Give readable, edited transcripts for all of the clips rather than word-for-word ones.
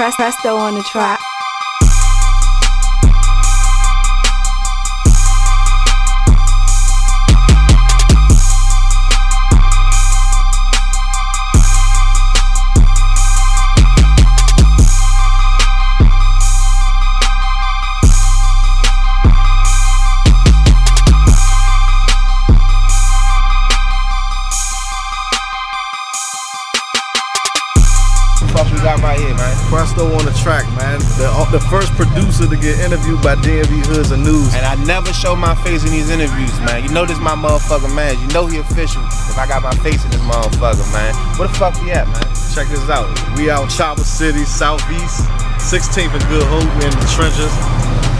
Presto on the track. Got right here, man. Presto on the track, man. The first producer to get interviewed by DMV Hoods and News. And I never show my face in these interviews, man. You know this my motherfucking man. You know he official if I got my face in this motherfucker, man. Where the fuck we at, man? Check this out. We out Choppa City, Southeast, 16th and Good Hope. We in the trenches.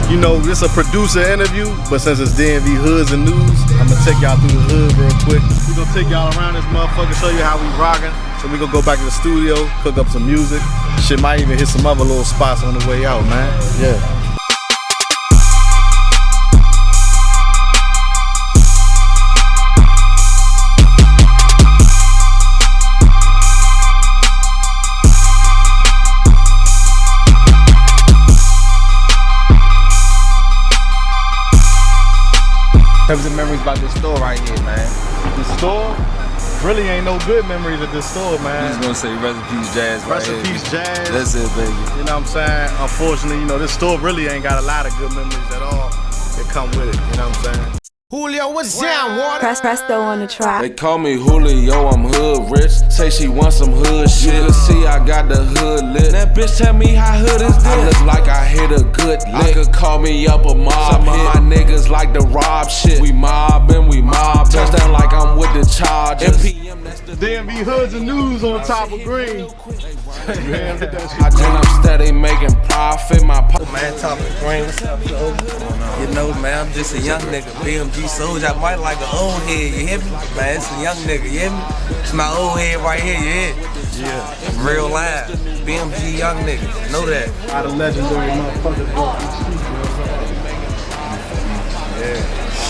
You know, this a producer interview, but since it's DMV Hoods and News, I'm gonna take y'all through the hood real quick. We gonna take y'all around this motherfucker, show you how we rockin'. So we gonna go back to the studio, cook up some music. Shit might even hit some other little spots on the way out, man. Yeah. Tell me the memories about this store right here, man. The store? Really ain't no good memories at this store, man. I'm just gonna say rest in peace jazz right here. Rest in peace jazz. That's it, baby. You know what I'm saying? Unfortunately, you know, this store really ain't got a lot of good memories at all that come with it, you know what I'm saying? Julio, what's down, water? Presto on the track. They call me Julio, I'm hood rich. Say she want some hood shit. You see, I got the hood lit. That bitch tell me how hood is this. I look like I hit a good lick. Could call me up a mob. Some of my niggas like to rob shit. We mobbin', we mob. Touchdown like I'm with the Chargers. MPM, that's the DMV Hoods and News on top of green. Man, hit that shit. I'm steady making profit. My Man, top of green, what's up, yo? You know, man, I'm just a young nigga. BMG soldier, I might like an old head, you hear me? Man, it's a young nigga, you hear me? It's my old head right here, you hear me? Yeah. Real live. BMG young nigga, know that. A lot of legendary motherfuckers. Yeah.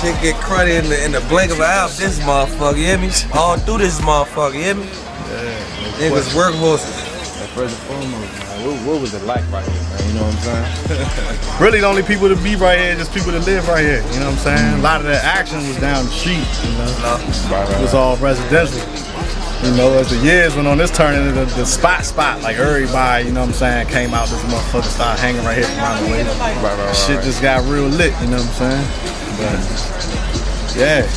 Shit get cruddy in the blink of an eye. This motherfucker, you hear me? All through this motherfucker, you hear me? Yeah. Niggas workhorses. First and foremost, man, what was it like right here, man? You know what I'm saying? Really, the only people to be right here, just people that live right here. You know what I'm saying? A lot of the action was down the street. You know, it was all residential. You know, as the years went on, this turned into the spot. Like everybody, you know what I'm saying, came out. This motherfucker started hanging right here around the way. Shit just got real lit. You know what I'm saying? But yeah, you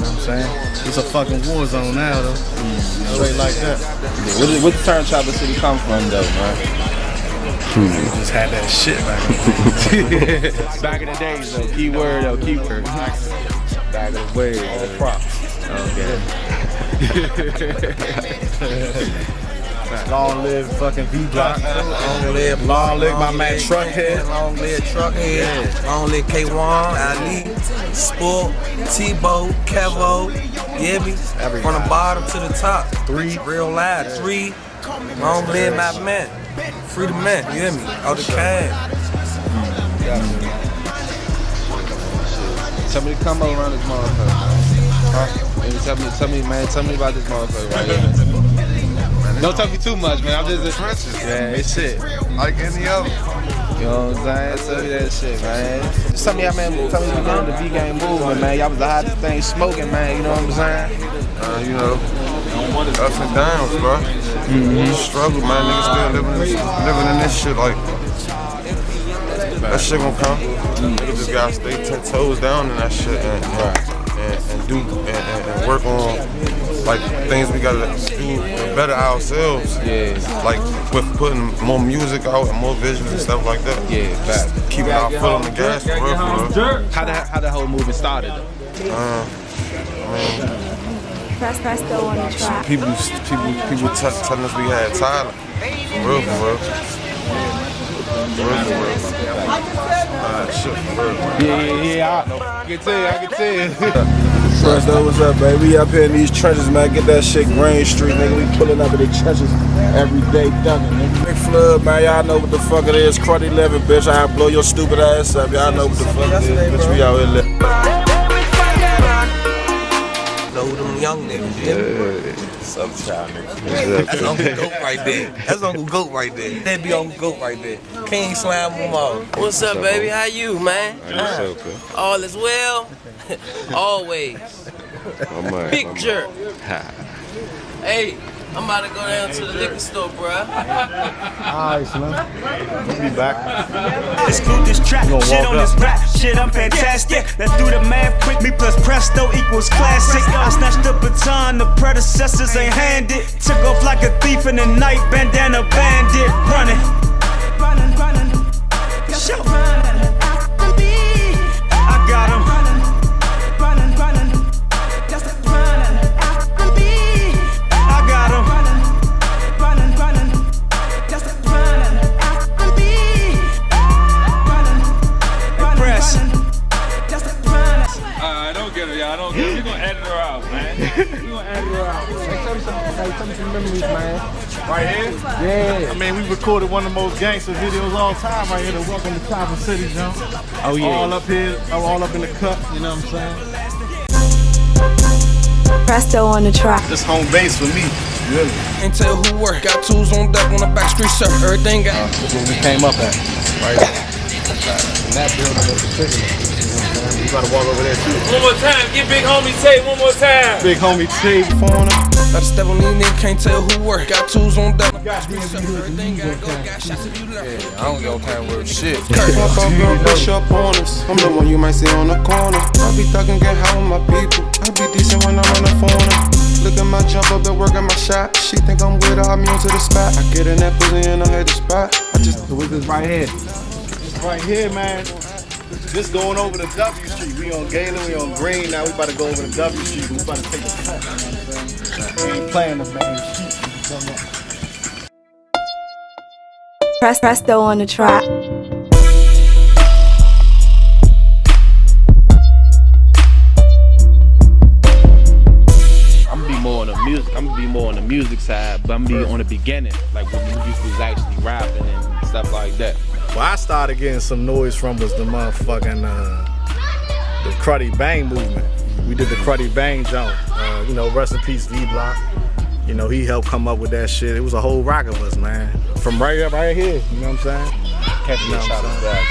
know what I'm saying. It's a fucking war zone now, though. Straight like that. Yeah, what turn Choppa City come from, though, man? We just had that shit back Back in the days, though. Keyword, though. Keyword. Back in the way. All props. Okay. Long live fucking V-Block. Long live my man Truckhead. Long live Truckhead. Long live K1, Ali, Sport, T-Bo, Kevo. You hear me? From the bottom to the top. 3. Real live. 3. Long live my man. Free the man. You hear me? Out the can. Tell me to come around this motherfucker. Huh? Tell me about this motherfucker right here. Don't tell me too much, man. I'm just in trenches. Yeah, it's shit. Like any other. You know what I'm saying? Tell me that shit, man. Just tell me how, man, tell me about the V-Game movement, man. Y'all was the hottest thing smoking, man. You know what I'm saying? You know, ups and downs, bro. Struggle, man. Niggas still living in this shit like. That shit gon' come. Niggas just gotta stay 10 toes down in that shit and work on like things we gotta do to better ourselves. Yeah. Like with putting more music out and more visuals and stuff like that. Yeah, fact. Keeping our foot on the gas for real. How the whole movement started, though? Presto on the track. People telling us we had talent. For real. Shit, for real. Yeah. I can tell you. Presto, what's up, baby? We up here in these trenches, man. Get that shit Green Street, nigga. We pulling up in the trenches every day, thugging, nigga. Big flood, man. Y'all know what the fuck it is. Cruddy living, bitch. I'll blow your stupid ass up. Y'all know what the fuck it is, bitch. We out here living. know them young niggas, yeah. Some child nigga. That's Uncle Goat right there. That's Uncle Goat right there. That be Uncle Goat right there. King Slam them all. What's up, baby? How you, man? All is well? Always. Big jerk. Hey, I'm about to go down to the liquor store, bruh. Alright, Slim. We'll be back. Exclude this track, shit on this rap, shit I'm fantastic. Let's do the math quick, me plus Presto equals classic. I snatched the baton, the predecessors ain't handed. Took off like a thief in the night, bandana bandit. Running, show. I got him. I don't get it. We're gonna edit her out, man. We're gonna edit her out. Tell me some memories, man. Right here? Yeah. I mean, we recorded one of the most gangster videos all time right here. The Welcome to Choppa City, John. Oh, yeah. All up here, all up in the cut, you know what I'm saying? Presto on the track. This home base for me, really. Ain't tell who work. Got tools on deck on the back street, sir. Everything got. That's where we came up at, right? In that building was the prison. You gotta walk over there too. One more time, get Big Homie Tay one more time. Big Homie Tay. Gotta step on these niggas, can't tell who work. Got tools on deck. Everything gotta go, got shots if you left. I don't give a kind word shit. Girl, push up on us. I'm the one you might see on the corner. I be thuggin', get high with my people. I be decent when I'm on the phone. Look at my jump up, been working my shot. She think I'm with her, I'm immune to the spot. I get in that pussy and I hit the spot. So what's this right here? This right here, man. Just going over to W Street. We on Galen, we on Green. Now we about to go over to W Street. We about to take a cut. You know what I'm saying? We ain't playing the main sheet. Presto on the track. I'm gonna be more on the music side, but I'm gonna be on the beginning, like when we was actually rapping and stuff like that. Well, I started getting some noise from was the motherfucking the Cruddy Bang movement. We did the Cruddy Bang jump. You know, rest in peace, V-Block. You know, he helped come up with that shit. It was a whole rock of us, man. From right here, you know what I'm saying? Catching the Choppa Black.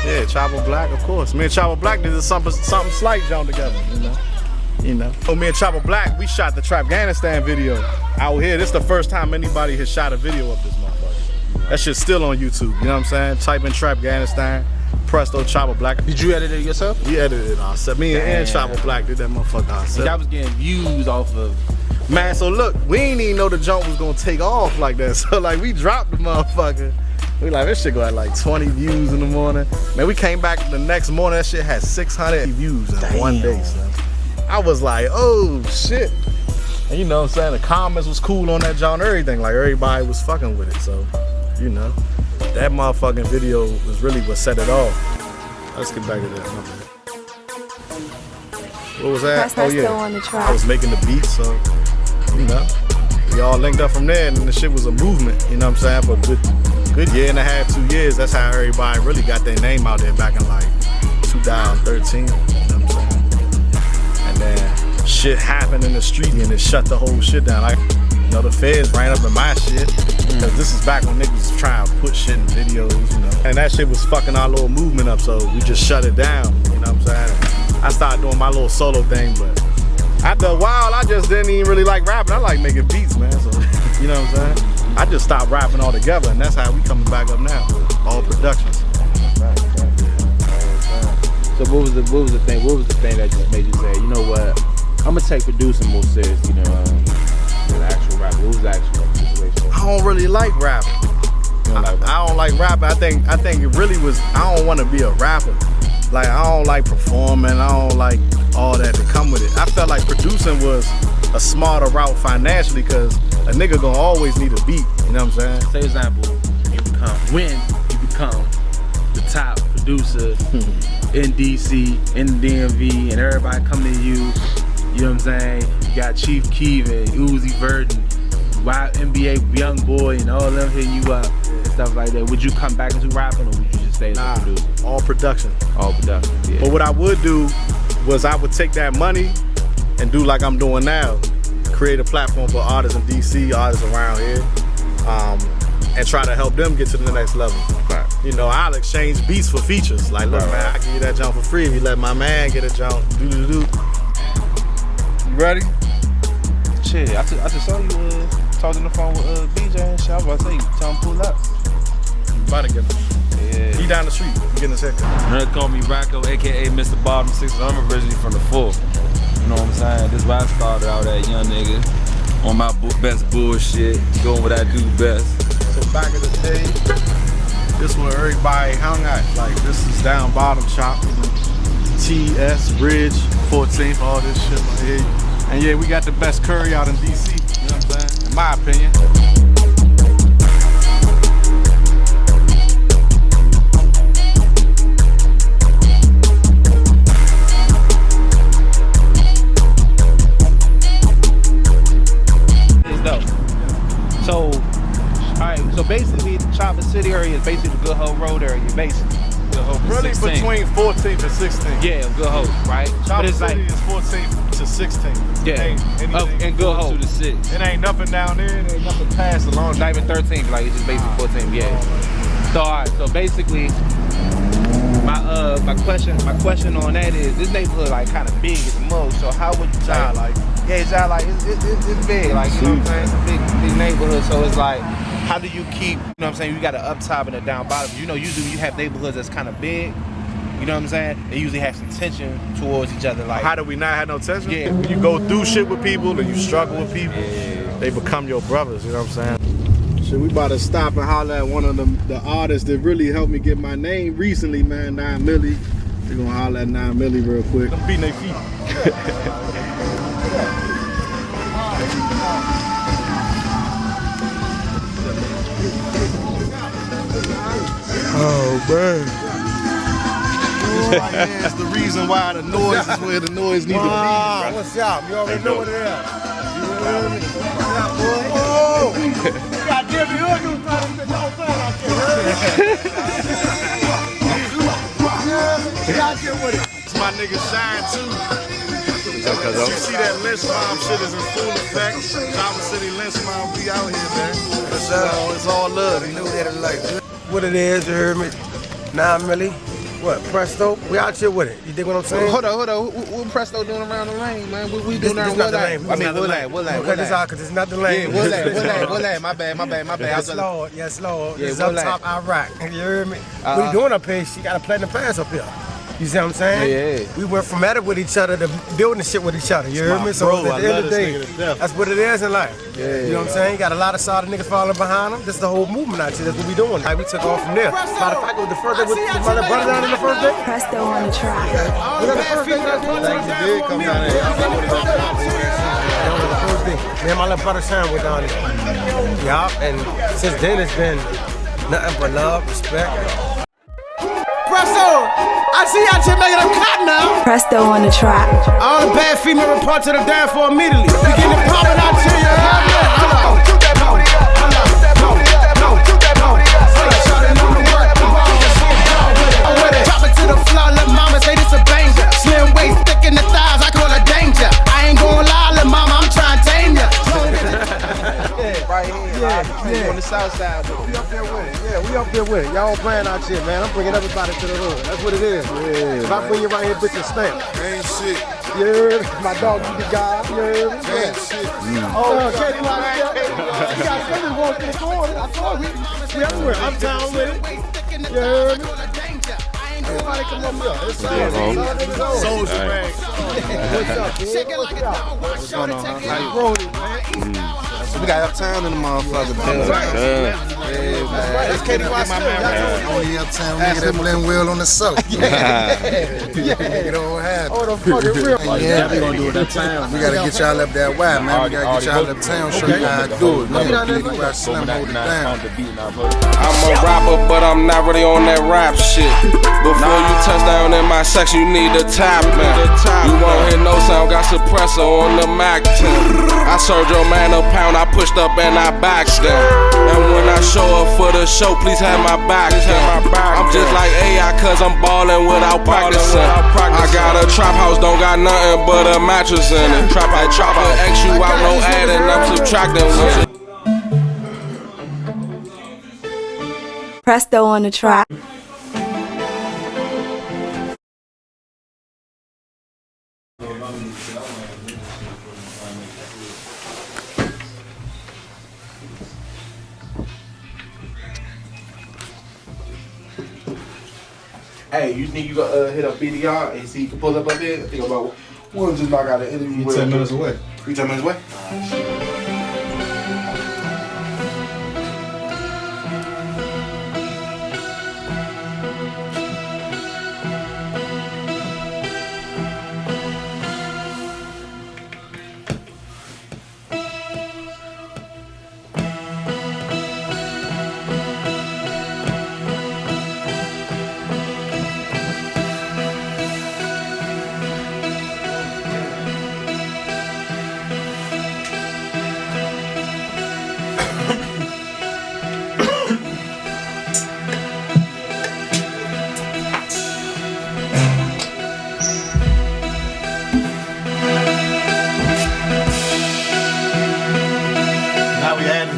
Yeah, Choppa Black, of course. Me and Choppa Black did something slight jump together, you know. Oh, me and Choppa Black, we shot the Trapganistan video out here. This is the first time anybody has shot a video of this motherfucker. That shit's still on YouTube, you know what I'm saying? Type in Trapganistan, Presto, Choppa Black. Did you edit it yourself? We edited it ourselves. Me and Choppa Black did that motherfucker ourselves. That was getting views off of. Man, so look, we ain't even know the jump was gonna take off like that. So like, we dropped the motherfucker. We like, this shit go at like 20 views in the morning. Man, we came back the next morning, that shit had 600 views in one day, son. I was like, oh shit. And you know what I'm saying? The comments was cool on that joint, everything. Like everybody was fucking with it. So, you know, that motherfucking video was really what set it off. Let's get back to that. What was that? Oh yeah, on the track. I was making the beat, so, you know, we all linked up from there and the shit was a movement, you know what I'm saying? For good year and a half, 2 years, that's how everybody really got their name out there back in like 2013, you know what I'm saying? And then shit happened in the street and it shut the whole shit down. Like, you know, the feds ran up in my shit. Cause this is back when niggas was trying to put shit in videos, you know. And that shit was fucking our little movement up, so we just shut it down, you know what I'm saying? I started doing my little solo thing, but after a while, I just didn't even really like rapping. I like making beats, man, so, you know what I'm saying? I just stopped rapping altogether, and that's how we coming back up now, all productions. So what was the thing that just made you say, you know what, I'm gonna take producing more serious, you know, than actual rap? What was the actual situation? I don't really like rapping. I don't like rapping. I think it really was, I don't want to be a rapper. Like, I don't like performing, I don't like all that to come with it. I felt like producing was a smarter route financially, because a nigga gonna always need a beat, you know what I'm saying? Say example, when you become the top producer in DC, in the DMV, and everybody come to you, you know what I'm saying? You got Chief Keef and Uzi Verdon, NBA Young Boy, and all them hitting you up and stuff like that. Would you come back into rapping, or would you just stay as a producer? All production. All production, yeah. But what I would do was I would take that money and do like I'm doing now, create a platform for artists in DC, artists around here, and try to help them get to the next level. Right. You know, I'll exchange beats for features. Like, look, man, I give you that jump for free if you let my man get a jump. Do. You ready? Shit, I just saw you talking on the phone with BJ and shit. I was about to say, tell him pull up. About to get him. Yeah. He down the street. He getting his haircut. They call me Rocco, aka Mr. Bottom 6. I'm originally from the 4. You know what I'm saying? This is why I started out that young nigga on my best bullshit, doing what I do best. So back in the day, this where everybody hung out. Like, this is down bottom chop. TS, Bridge, 14th, all this shit right here. And yeah, we got the best curry out in DC. You know what I'm saying? In my opinion. So, alright, so basically the Choppa City area is basically the Good Hope Road area, basically. Good Hope Really 16. between 14th and 16th. Yeah, Good Hope, right? Choppa City is 14th to 16th. Yeah, and Good Hope. To the 6. It ain't nothing down there, it ain't nothing past the long. Not even 13th, like it's just basically 14th, yeah. So alright, so basically my question on that is, this neighborhood like kind of big as mug, so how would you say like it's big, like, you know what I'm saying? It's a big neighborhood, so it's like, how do you keep, you know what I'm saying, you got an up top and a down bottom. You know, usually when you have neighborhoods that's kind of big, you know what I'm saying, they usually have some tension towards each other. Like, how do we not have no tension? Yeah. When you go through shit with people and you struggle with people, they become your brothers, you know what I'm saying? Shit, we about to stop and holler at one of the artists that really helped me get my name recently, man, 9 Milli. We're gonna holler at 9 Milli real quick. I'm beating their feet. Oh, man. This right here is the reason why the noise is where the noise need to be. What's up? You already know what it is. You heard me? What's up, boy? Oh! Goddamn, you heard me trying to the whole thing out there. Goddamn with it. It's my nigga Shine too. You see that lynch mob shit is in full effect. Choppa City lynch mob, we out here, man. It's all love. You know that like what it is, you heard me? 9 Milli. What, Presto? We out here with it. You dig what I'm saying? Hold on. What Presto doing around the lane, man? We doing around not the lane. I mean, what lane? Because it's not the lane. Yeah, what lane? My bad. Yes, Lord. Yeah, It's up top Iraq. You heard me? What are you doing up here? She got a platinum pass up here. You see what I'm saying? Yeah. We went from at it with each other to building shit with each other. You heard me? So at the end of the day, that's what it is in life. You know what I'm saying? You got a lot of solid niggas following behind them. This is the whole movement out here. That's what we doing. Like, we took off from there. Matter of fact, it was the first day with my little brother down in the first day. Presto on the track. Was that the first day? Thanks, you did come down here. That was the first day. Me and my little brother Sam went down there. Yeah, and since then it's been nothing but love, respect. Presto! I see y'all just making them cotton now. Presto on the track. All the bad female report to the dance floor immediately. We getting it poppin' out here, you heard me? Drop it to the floor, let mama say this a banger. Slim waist, thick in the thighs, I call her danger. I ain't gonna lie, let mama, I'm trying to tame ya. Right here, Yeah. on the south side. We up there with it. Yeah, we up there with it. Y'all playing out shit, man. I'm bringing everybody to the hood. That's what it is. Yeah, if I bring you right here, bitch, stamp. Ain't shit. You heard me? My dog, you the guy. You heard me? Yeah. Ain't shit. Oh, Katie, you got something going to the corner. I told you. We everywhere. I'm down with it. You heard me? Everybody come up here. It's all Soldier, man. What's up, dude? What's going on, huh? How you rolling, man? We got uptown in the motherfucker. Yeah, man. It's Katie Watts. Only uptown nigga that blend well on the soap. Yeah. Nigga don't have Oh, the fucking real. Yeah, we gonna do it uptown. We gotta get y'all up that way, man. We gotta get y'all uptown, show you how to do it, man. Katie Watts Slim, hold it down. I'm a rapper, but I'm not really on that rap shit. Before you touchdown in my section, you need a tap man. You won't hear no sound, got suppressor on the Mac 10. I served your man a pound, I pushed up and I backed them. And when I show up for the show, please have my back. I'm just like AI, cause I'm ballin' without practicing. I got a trap house, don't got nothing but a mattress in it. Trap I Choppa X you out, no adding, I'm subtracting with it. Presto on the track. Hey, you think you gonna hit up BDR and see you can pull up here? I think about we'll just knock out an interview. 10 minutes away. You 10 minutes away?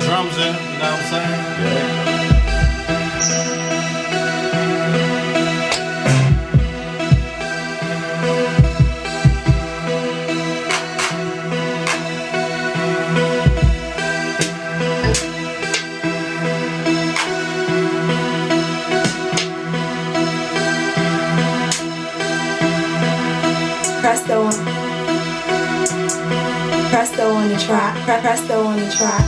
Drums in, you know what I'm saying? Yeah. Presto on the track. Presto on the track.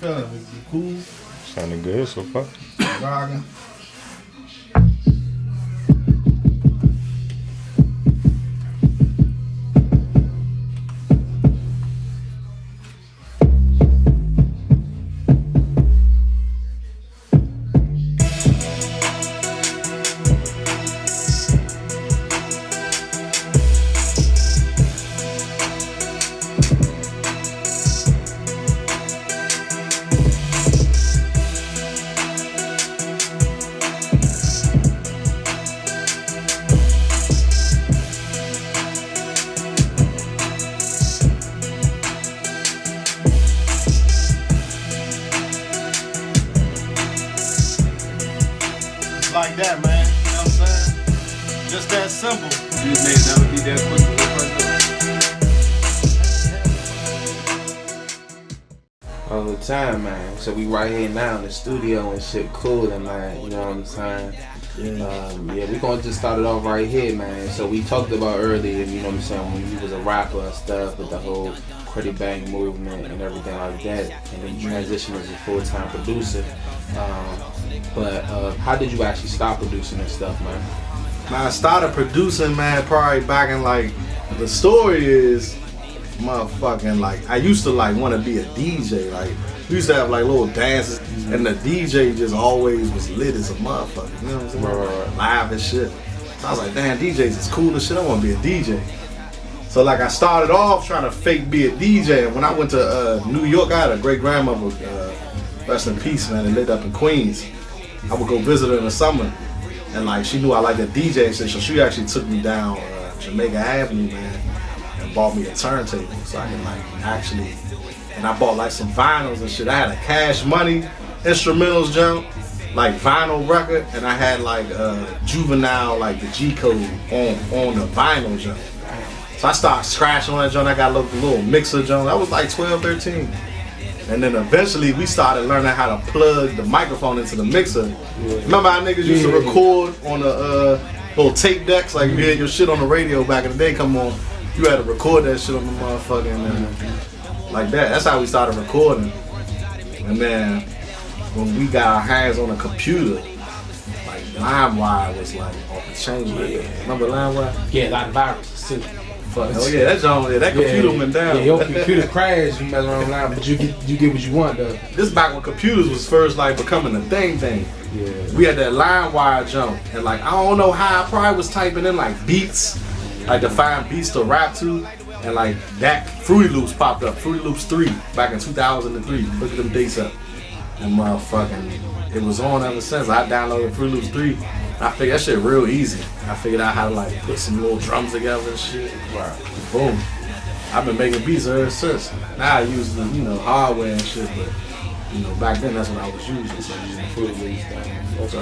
feeling? Is it cool? Sounding good so far. Rocking. Like that, man. You know what I'm saying? Just that simple. You just made it never be that quick to all the time, man. So we right here now in the studio and shit cooling, man. You know what I'm saying? Yeah, we gonna just start it off right here, man. So we talked about earlier, you know what I'm saying, when you was a rapper and stuff, with the whole Credit Bang movement and everything like that, and then you transitioned as a full-time producer. But how did you actually start producing and stuff, man? Man, I started producing, man, probably back in like, the story is, motherfucking, like, I used to like want to be a DJ. Like, we used to have like little dances, and the DJ just always was lit as a motherfucker. You know what I'm saying? Right. Live and shit. So I was like, damn, DJs is cool as shit. I want to be a DJ. So like, I started off trying to fake be a DJ. And when I went to New York, I had a great grandmother, rest in peace, man, and lived up in Queens. I would go visit her in the summer, and like, she knew I liked a DJ and shit, so she actually took me down Jamaica Avenue, man, and bought me a turntable so I can like actually. And I bought like some vinyls and shit. I had a Cash Money instrumentals jump, like vinyl record, and I had like Juvenile, like the G code on the vinyl jump. So I started scratching on that joint. I got a little mixer jump. I was like 12, 13. And then eventually we started learning how to plug the microphone into the mixer. Yeah. Remember how niggas used to record on the little tape decks? Like, you hear your shit on the radio back in the day come on, you had to record that shit on the motherfucking like that. That's how we started recording. And then when we got our hands on a computer, like LimeWire was like off the chain. Yeah. Remember LimeWire? Yeah, a lot of viruses too. Oh yeah, that computer went down. Yeah, your computer crashed, you mess around online, but you get what you want though. This back when computers was first like becoming a thing. Yeah. We had that LimeWire jump, and like, I don't know how, I probably was typing in like beats, like to find beats to rap to. And like that, Fruity Loops popped up. Fruity Loops 3 back in 2003. Look at them dates up. And motherfucking, it was on ever since. I downloaded Fruity Loops 3. I figured that shit real easy. I figured out how to like put some little drums together and shit. Wow. Boom. I've been making beats ever since. Now I use the hardware and shit, but back then that's what I was using. So using Fruity Loops.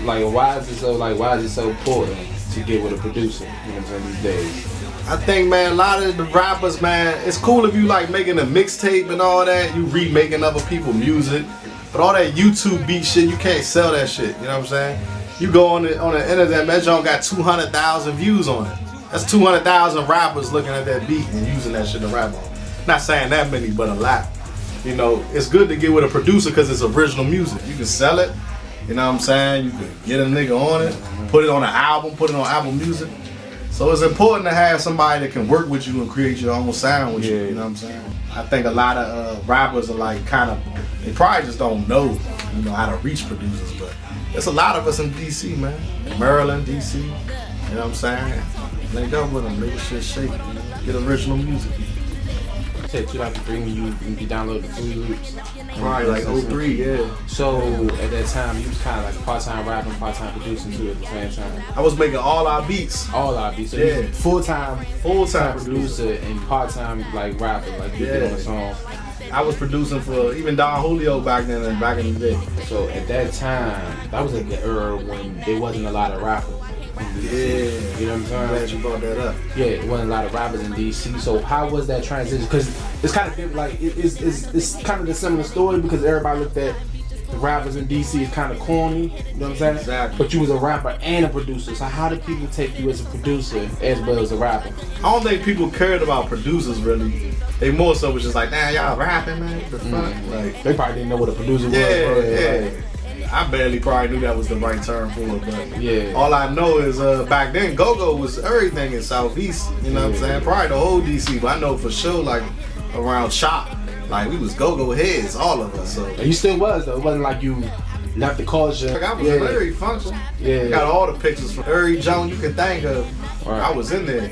Like, why is it so important to get with a producer? You know what I'm saying, these days? I think, man, a lot of the rappers, man, it's cool if you like making a mixtape and all that, you remaking other people's music, but all that YouTube beat shit, you can't sell that shit, you know what I'm saying? You go on the internet, that joint got 200,000 views on it. That's 200,000 rappers looking at that beat and using that shit to rap on. Not saying that many, but a lot. You know, it's good to get with a producer because it's original music. You can sell it, you know what I'm saying? You can get a nigga on it, put it on an album, put it on Apple Music. So it's important to have somebody that can work with you and create your own sound with you know what I'm saying? I think a lot of rappers are like they probably just don't know, how to reach producers, but there's a lot of us in DC, man. Maryland, DC, you know what I'm saying? Link up with them, make shit shake, get original music. You said 2003 when you downloaded the Fruity Loops. Probably like 03, yeah. So at that time you was kind of like part-time rapping, part-time producing too at the same time. I was making all our beats. All our beats. So you was full-time producer and part-time like rapper, like you did on the song. I was producing for even Don Julio back then and back in the day. So at that time, that was at the era when there wasn't a lot of rappers. Yeah, you know what I'm saying? I'm glad you brought that up. Yeah, it wasn't a lot of rappers in DC. So how was that transition? Because it's kind of different. Like it's kind of the similar story because everybody looked at the rappers in DC as kind of corny. You know what I'm saying? Exactly. But you was a rapper and a producer. So how did people take you as a producer as well as a rapper? I don't think people cared about producers really. They more so was just like, nah, y'all rapping, man. What the fuck? Like, they probably didn't know what a producer was. Yeah. I barely probably knew that was the right term for it, but all I know is back then Go-Go was everything in Southeast, you know what I'm saying? Probably the whole DC, but I know for sure like around Chop, like we was Go-Go heads, all of us. So and you still was though, it wasn't like you left the culture. Like I was very functional. Yeah. Got all the pictures from every joint you could think of. Right. I was in there.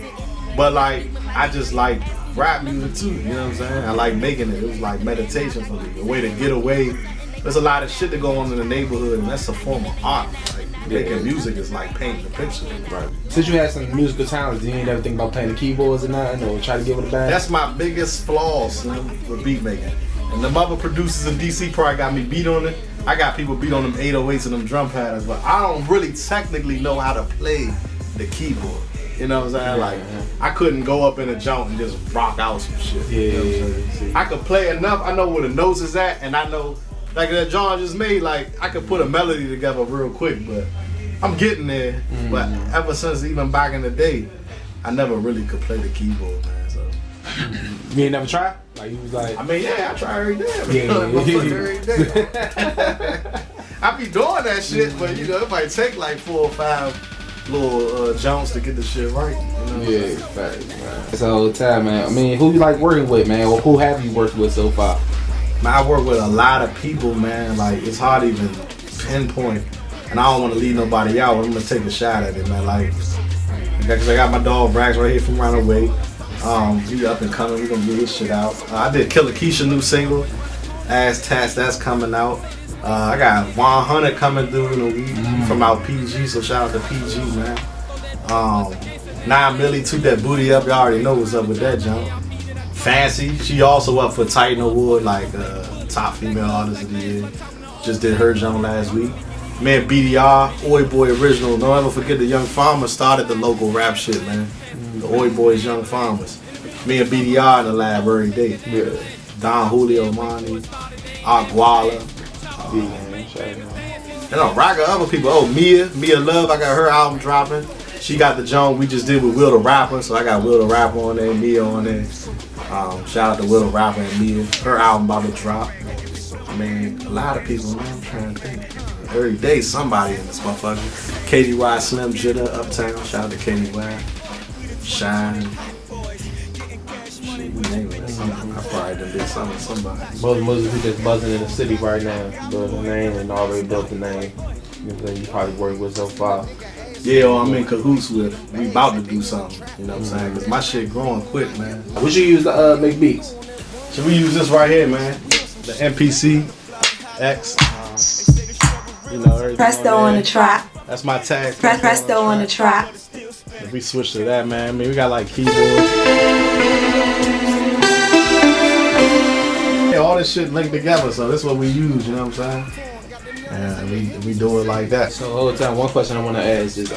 But like I just like rap music too, you know what I'm saying? I like making it. It was like meditation for me, a way to get away. There's a lot of shit that go on in the neighborhood, and that's a form of art. Like making music is like painting a picture. Right. Since you had some musical talents, you ain't ever think about playing the keyboards or nothing, or try to get with a band? That's my biggest flaws with beat making. And the other producers in DC probably got me beat on it. I got people beat on them 808s and them drum patterns, but I don't really technically know how to play the keyboard. You know what I'm saying? Like, I couldn't go up in a joint and just rock out some shit. You know what I'm saying? I could play enough. I know where the notes is at, and I know, like that John just made, like, I could put a melody together real quick, but I'm getting there, but ever since even back in the day, I never really could play the keyboard, man. So You ain't never tried? Like you was like, I mean, yeah, I try every day. Yeah. Every day. I be doing that shit, but you know, it might take like 4 or 5 little jumps to get the shit right. You know? yeah, facts, man. It's the whole time, man. I mean, who you like working with, man? Or who have you worked with so far? Man, I work with a lot of people, man. Like it's hard to even pinpoint, and I don't want to leave nobody out. I'm gonna take a shot at it, man. Like, cause I got my dog Brax right here from Runaway. He up and coming. We gonna get his shit out. I did Killer Keisha new single, Ass Tats. That's coming out. I got 100 coming through in a week from out PG. So shout out to PG, man. 9 Millie, took that booty up. Y'all already know what's up with that jump. Fancy, she also up for Titan Award, like top female artist of the year. Just did her jump last week. Man, BDR, Oi Boy Original. Don't ever forget the Young Farmers started the local rap shit, man. The Oi Boys, Young Farmers. Me and BDR in the lab every day. Yeah. Don Julio Monty, Aguala. And a rack of other people. Oh, Mia Love, I got her album dropping. She got the joint we just did with Will the Rapper, so I got Will the Rapper on there, Mia on there. Shout out to Will the Rapper and Mia. Her album about to drop. I mean, a lot of people, man, I'm trying to think. Every day somebody in this motherfucker. KDY, Slim Jitter, Uptown. Shout out to KDY. Shine. Shit, we name it. I probably done did something with somebody. Most of you just buzzing in the city right now. Build the name and already built the name. You know, you probably worked with so far. Yeah, or I'm in cahoots with. We about to do something. You know what I'm saying? Cause my shit growing quick, man. What you use to make beats? So we use this right here, man. The MPC X. You know, everything Presto on the track. That's my tag. Presto on the track. If we switch to that, man. I mean, we got like keyboards. Yeah, all this shit linked together, so that's what we use. You know what I'm saying? And we do it like that. So the whole time, one question I want to ask is,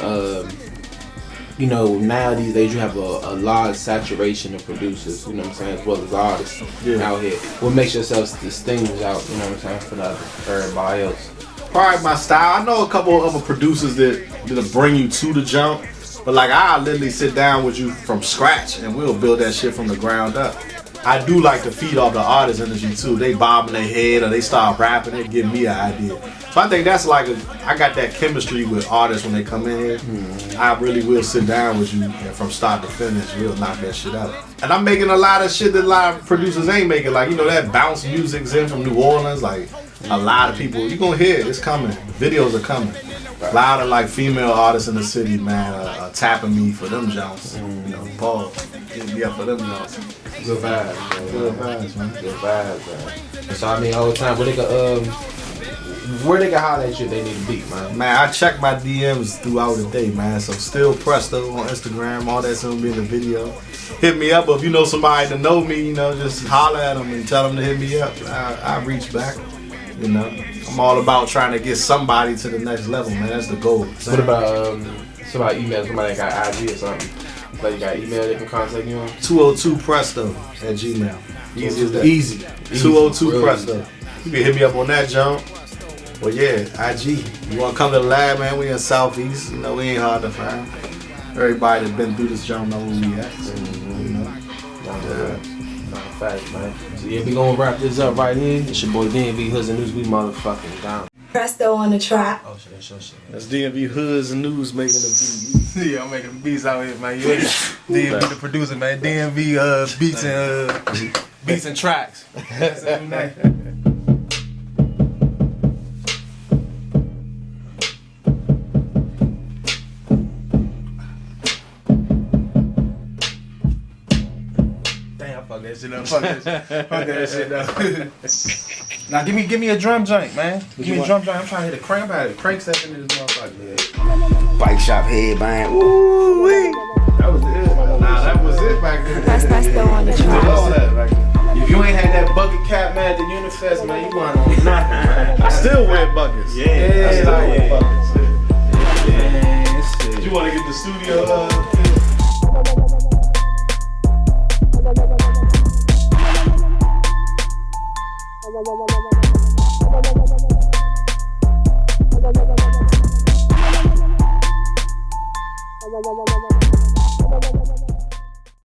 you know, now these days you have a large saturation of producers, you know what I'm saying, as well as artists out here. What makes yourself distinguish out, you know what I'm saying, from everybody else? Probably my style. I know a couple of other producers that'll bring you to the jump, but like I literally sit down with you from scratch and we'll build that shit from the ground up. I do like to feed off the artist energy too. They bobbing their head or they start rapping, they give me an idea. So I think that's like, I got that chemistry with artists when they come in here. I really will sit down with you and from start to finish, we'll knock that shit out. And I'm making a lot of shit that a lot of producers ain't making. Like, you know, that bounce music's in from New Orleans. Like, a lot of people, you gonna hear it, it's coming. The videos are coming. A lot of like female artists in the city, man, are tapping me for them jumps. You know, Paul, getting me up for them jumps. Good vibes, man. Good vibes, man. Good vibes, man. So I mean, all the time, where they can holler at you, they need a beat, man. Man, I check my DMs throughout the day, man. So still Presto on Instagram, all that's gonna be in the video. Hit me up, or if you know somebody to know me, you know, just holler at them and tell them to hit me up. I reach back. You know, I'm all about trying to get somebody to the next level, man. That's the goal. What about somebody email somebody that got IG or something? Like you got email they can contact you on? 202 Presto at Gmail. Easy as that. Easy. 202 Real Presto. easy. You can hit me up on that jump. Well, yeah, IG. You want to come to the lab, man? We in Southeast. You know, we ain't hard to find. Everybody that's been through this jump know where we at. So, you know. Facts, man. So yeah, we gonna wrap this up right here. It's your boy DMV Hoods and News. We motherfucking down. Presto on the track. Oh shit. That's DMV Hoods and News making the beats. Yeah, I'm making the beats out here, man. You ain't DMV the producer, man. DMV beats and tracks. That's a new name. Fuck that shit up. Now give me a drum joint, man. Give me a drum joint. I'm trying to hit a crank out of it. Crank section in this motherfucker. Bike shop headband. Ooh wee. That was it. Nah, that was it back then. Presto on the track. If you ain't had that bucket cap, man, at the Unifest, man, you want on nothing, man. I still wear buckets. Yeah, I still wear buckets. Yeah, you want to get the studio Wow.